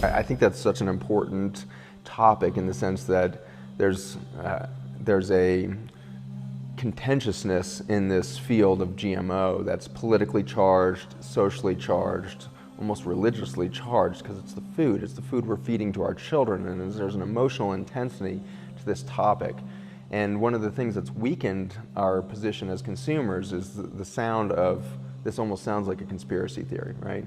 I think that's such an important topic in the sense that there's a contentiousness in this field of GMO that's politically charged, socially charged, almost religiously charged, because it's the food we're feeding to our children, and there's an emotional intensity to this topic. And one of the things that's weakened our position as consumers is the sound of, this almost sounds like a conspiracy theory, right?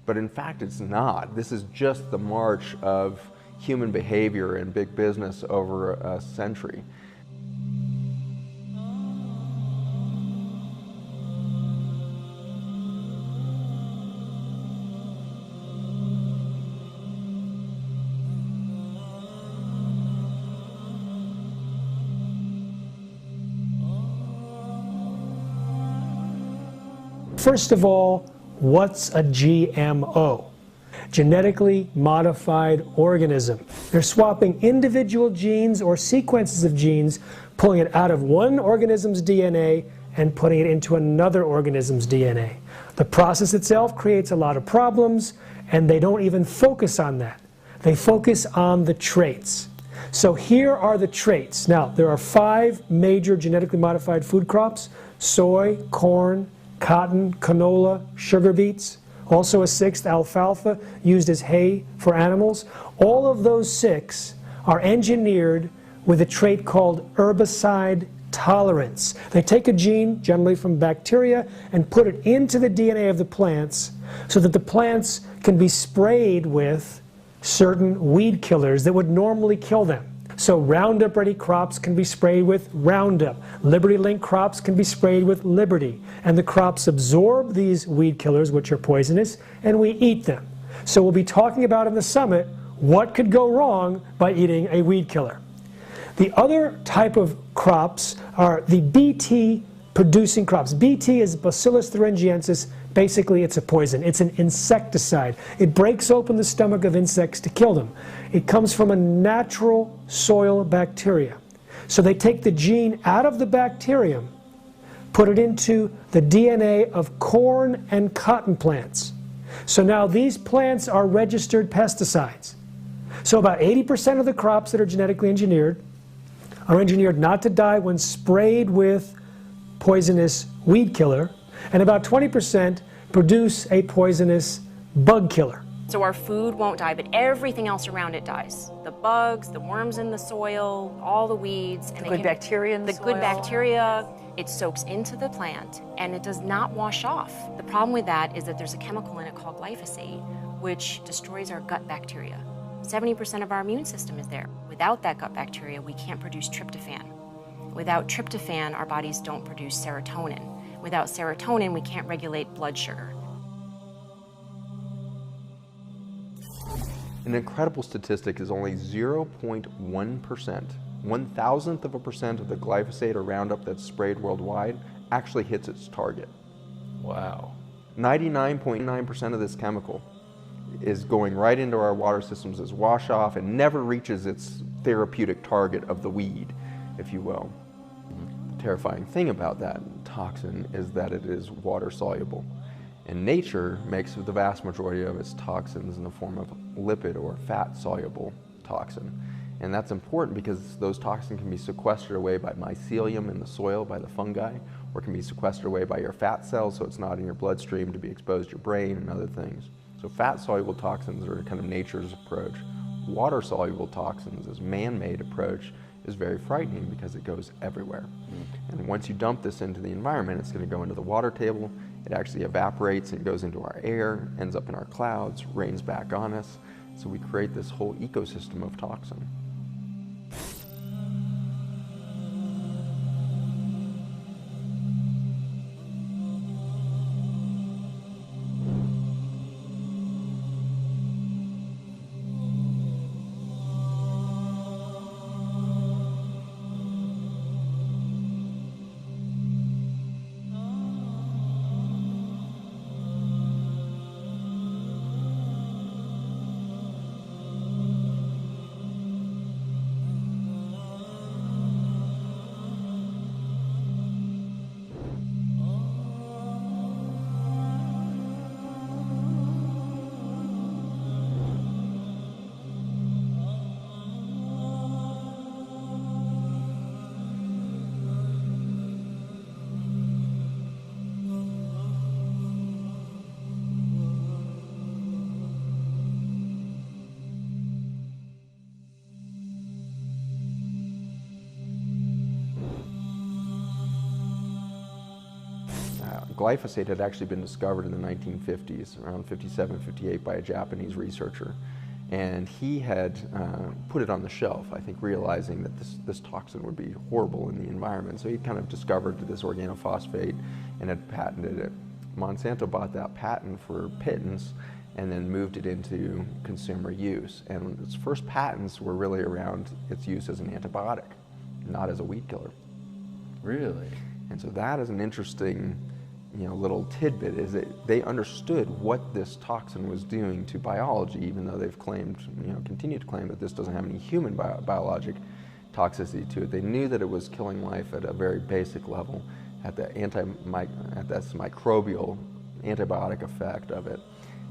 But in fact, it's not. This is just the march of human behavior and big business over a century. First of all, what's a GMO? Genetically modified organism. They're swapping individual genes or sequences of genes, pulling it out of one organism's DNA and putting it into another organism's DNA. The process itself creates a lot of problems, and they don't even focus on that. They focus on the traits. So here are the traits. Now, there are 5 major genetically modified food crops: soy, corn, cotton, canola, sugar beets. Also a 6th, alfalfa, used as hay for animals. All of those 6 are engineered with a trait called herbicide tolerance. They take a gene, generally from bacteria, and put it into the DNA of the plants so that the plants can be sprayed with certain weed killers that would normally kill them. So Roundup-ready crops can be sprayed with Roundup. Liberty-linked crops can be sprayed with Liberty. And the crops absorb these weed killers, which are poisonous, and we eat them. So we'll be talking about in the summit what could go wrong by eating a weed killer. The other type of crops are the Bt-producing crops. Bt is Bacillus thuringiensis. Basically, it's a poison. It's an insecticide. It breaks open the stomach of insects to kill them. It comes from a natural soil bacteria. So they take the gene out of the bacterium, put it into the DNA of corn and cotton plants. So now these plants are registered pesticides. So about 80% of the crops that are genetically engineered are engineered not to die when sprayed with poisonous weed killer, and about 20% produce a poisonous bug killer. So our food won't die, but everything else around it dies. The bugs, the worms in the soil, all the weeds. And the good bacteria in the soil. The good bacteria, it soaks into the plant, and it does not wash off. The problem with that is that there's a chemical in it called glyphosate, which destroys our gut bacteria. 70% of our immune system is there. Without that gut bacteria, we can't produce tryptophan. Without tryptophan, our bodies don't produce serotonin. Without serotonin, we can't regulate blood sugar. An incredible statistic is only 0.1%, 1,000th of a percent of the glyphosate or Roundup that's sprayed worldwide actually hits its target. Wow. 99.9% of this chemical is going right into our water systems as wash off and never reaches its therapeutic target of the weed, if you will. The terrifying thing about that toxin is that it is water soluble. And nature makes the vast majority of its toxins in the form of lipid or fat soluble toxin. And that's important because those toxins can be sequestered away by mycelium in the soil, by the fungi, or can be sequestered away by your fat cells so it's not in your bloodstream to be exposed to your brain and other things. So fat soluble toxins are kind of nature's approach. Water soluble toxins, this man-made approach, is very frightening because it goes everywhere. And once you dump this into the environment, it's going to go into the water table. It actually evaporates and goes into our air, ends up in our clouds, rains back on us. So we create this whole ecosystem of toxin. glyphosate had actually been discovered in the 1950s, around 57, 58, by a Japanese researcher. And he had put it on the shelf, I think realizing that this toxin would be horrible in the environment. So he kind of discovered this organophosphate and had patented it. Monsanto bought that patent for pittance and then moved it into consumer use. And its first patents were really around its use as an antibiotic, not as a weed killer. Really? And so that is an interesting, little tidbit, is that they understood what this toxin was doing to biology, even though they've claimed, continue to claim that this doesn't have any human biologic toxicity to it. They knew that it was killing life at a very basic level, at the this microbial antibiotic effect of it.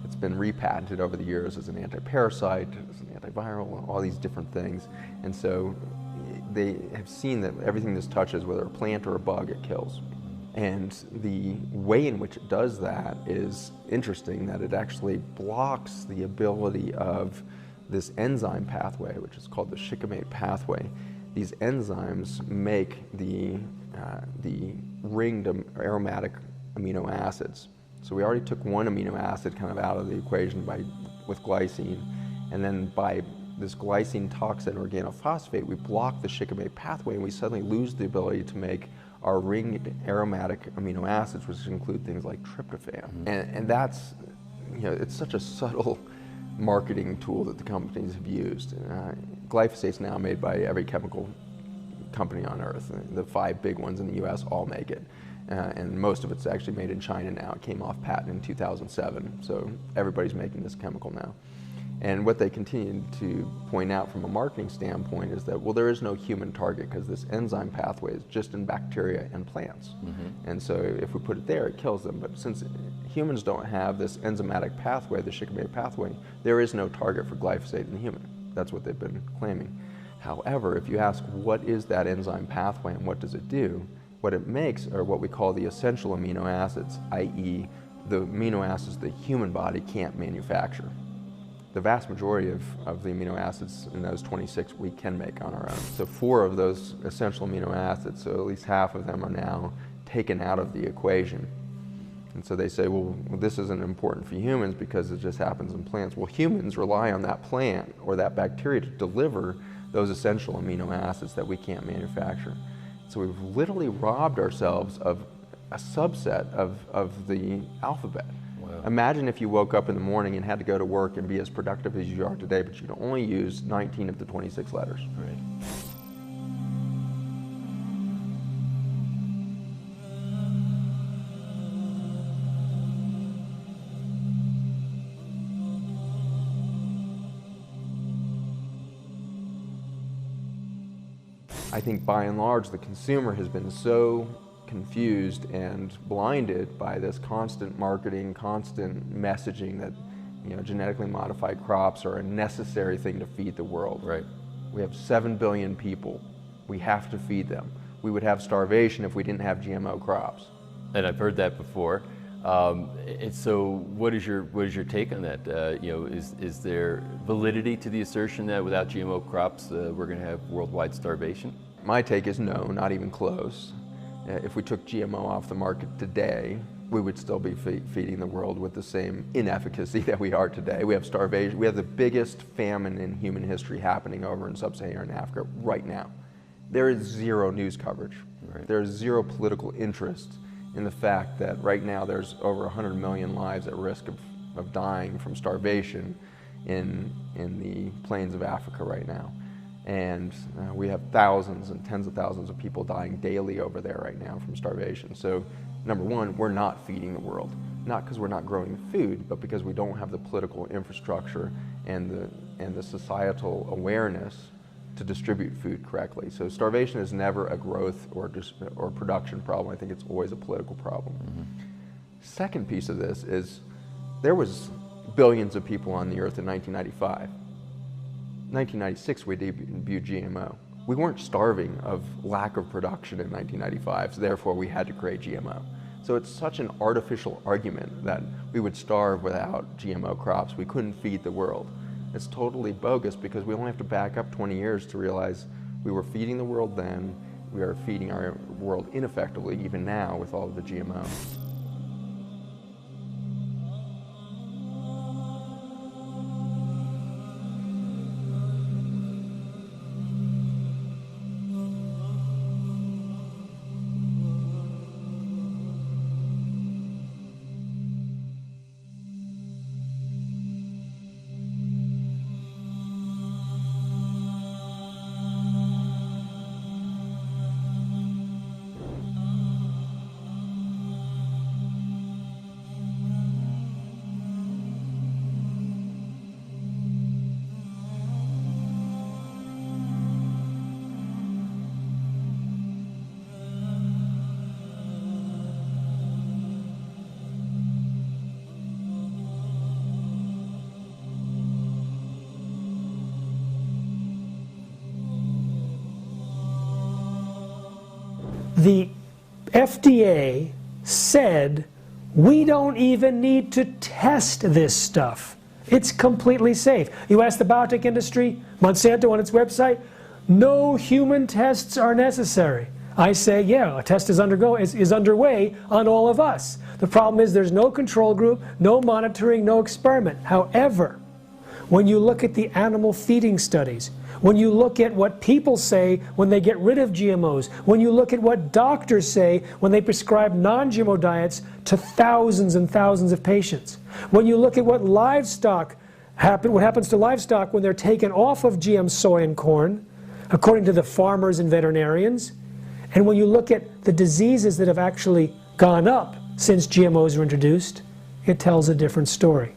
It's been repatented over the years as an antiparasite, as an antiviral, all these different things. And so they have seen that everything this touches, whether a plant or a bug, it kills. And the way in which it does that is interesting, that it actually blocks the ability of this enzyme pathway, which is called the shikimate pathway. These enzymes make the ringed aromatic amino acids. So we already took one amino acid kind of out of the equation with glycine, and then by this glycine toxin organophosphate, we block the shikimate pathway, and we suddenly lose the ability to make our ringed aromatic amino acids, which include things like tryptophan. And that's, it's such a subtle marketing tool that the companies have used. Glyphosate's now made by every chemical company on earth. The 5 big ones in the US all make it. And most of it's actually made in China now. It came off patent in 2007, so everybody's making this chemical now. And what they continue to point out from a marketing standpoint is that, well, there is no human target because this enzyme pathway is just in bacteria and plants. And so if we put it there, it kills them. But since humans don't have this enzymatic pathway, the shikimate pathway, there is no target for glyphosate in the human. That's what they've been claiming. However, if you ask what is that enzyme pathway and what does it do, what it makes are what we call the essential amino acids, i.e. the amino acids the human body can't manufacture. The vast majority of the amino acids in those 26 we can make on our own. So 4 of those essential amino acids, so at least half of them are now taken out of the equation. And so they say, well, this isn't important for humans because it just happens in plants. Well, humans rely on that plant or that bacteria to deliver those essential amino acids that we can't manufacture. So we've literally robbed ourselves of a subset of the alphabet. Wow. Imagine if you woke up in the morning and had to go to work and be as productive as you are today, but you can only use 19 of the 26 letters. Right. I think by and large the consumer has been so confused and blinded by this constant marketing, constant messaging that genetically modified crops are a necessary thing to feed the world. Right. We have 7 billion people. We have to feed them. We would have starvation if we didn't have GMO crops. And I've heard that before. And so what is your take on that? Is there validity to the assertion that without GMO crops we're going to have worldwide starvation? My take is no, not even close. If we took GMO off the market today, we would still be feeding the world with the same inefficacy that we are today. We have starvation. We have the biggest famine in human history happening over in sub-Saharan Africa right now. There is zero news coverage. Right. There is zero political interest in the fact that right now there's over 100 million lives at risk of dying from starvation in the plains of Africa right now. And we have thousands and tens of thousands of people dying daily over there right now from starvation. So number one, we're not feeding the world. Not because we're not growing the food, but because we don't have the political infrastructure and the societal awareness to distribute food correctly. So starvation is never a growth or production problem. I think it's always a political problem. Second piece of this is there was billions of people on the earth in 1995. 1996 we debuted GMO. We weren't starving of lack of production in 1995, so therefore we had to create GMO. So it's such an artificial argument that we would starve without GMO crops. We couldn't feed the world. It's totally bogus because we only have to back up 20 years to realize we were feeding the world then, we are feeding our world ineffectively even now with all of the GMO. the FDA said, we don't even need to test this stuff. It's completely safe. You ask the biotech industry, Monsanto on its website, no human tests are necessary. I say, yeah, a test is underway on all of us. The problem is there's no control group, no monitoring, no experiment. However, when you look at the animal feeding studies, when you look at what people say when they get rid of GMOs, when you look at what doctors say when they prescribe non-GMO diets to thousands and thousands of patients, when you look at what happens to livestock when they're taken off of GM soy and corn, according to the farmers and veterinarians, and when you look at the diseases that have actually gone up since GMOs were introduced, it tells a different story.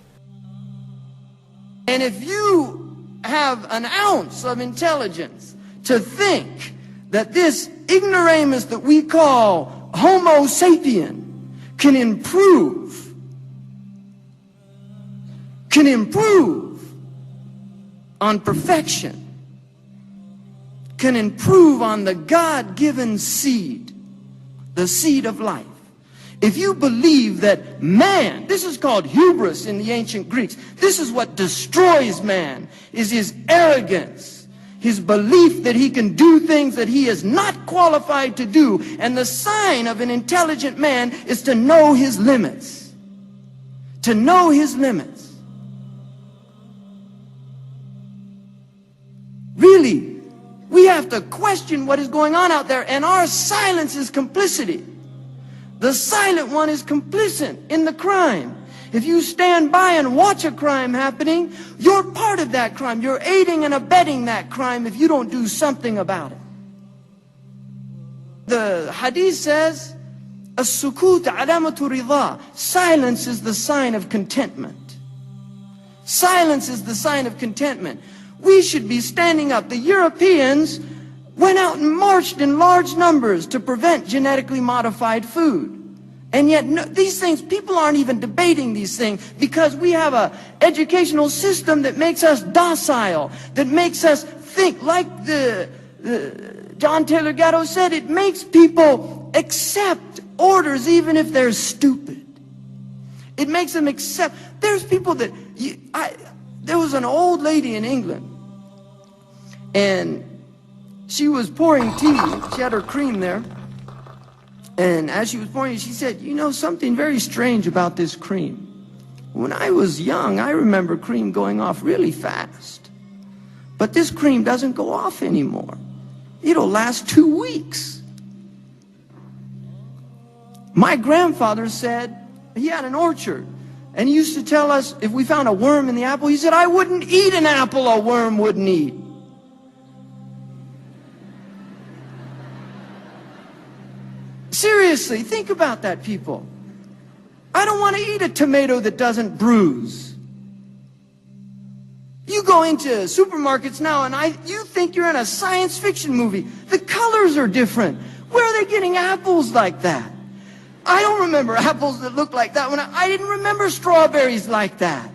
And if you have an ounce of intelligence to think that this ignoramus that we call Homo sapien can improve on perfection, can improve on the God-given seed, the seed of life. If you believe that man, this is called hubris in the ancient Greeks, this is what destroys man, is his arrogance, his belief that he can do things that he is not qualified to do. And the sign of an intelligent man is to know his limits. To know his limits. Really, we have to question what is going on out there, and our silence is complicity. The silent one is complicit in the crime. If you stand by and watch a crime happening, you're part of that crime. You're aiding and abetting that crime if you don't do something about it. The hadith says, "As-sukut alamatu ridha." Silence is the sign of contentment. Silence is the sign of contentment. We should be standing up. The Europeans went out and marched in large numbers to prevent genetically modified food. And yet these things, people aren't even debating these things because we have an educational system that makes us docile, that makes us think. Like John Taylor Gatto said, it makes people accept orders even if they're stupid. It makes them accept. There's people that, there was an old lady in England, and she was pouring tea. She had her cream there. And as she was pouring it, she said, you know, something very strange about this cream. When I was young, I remember cream going off really fast. But this cream doesn't go off anymore. It'll last 2 weeks. My grandfather said he had an orchard. And he used to tell us if we found a worm in the apple, he said, I wouldn't eat an apple a worm wouldn't eat. Seriously, think about that, people. I don't want to eat a tomato that doesn't bruise. You go into supermarkets now and you think you're in a science fiction movie. The colors are different. Where are they getting apples like that? I don't remember apples that look like that. I didn't remember strawberries like that.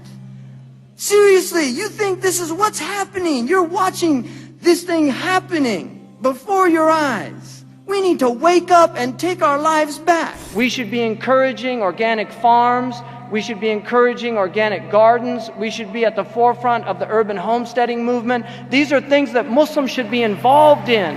Seriously, you think this is what's happening. You're watching this thing happening before your eyes. We need to wake up and take our lives back. We should be encouraging organic farms. We should be encouraging organic gardens. We should be at the forefront of the urban homesteading movement. These are things that Muslims should be involved in.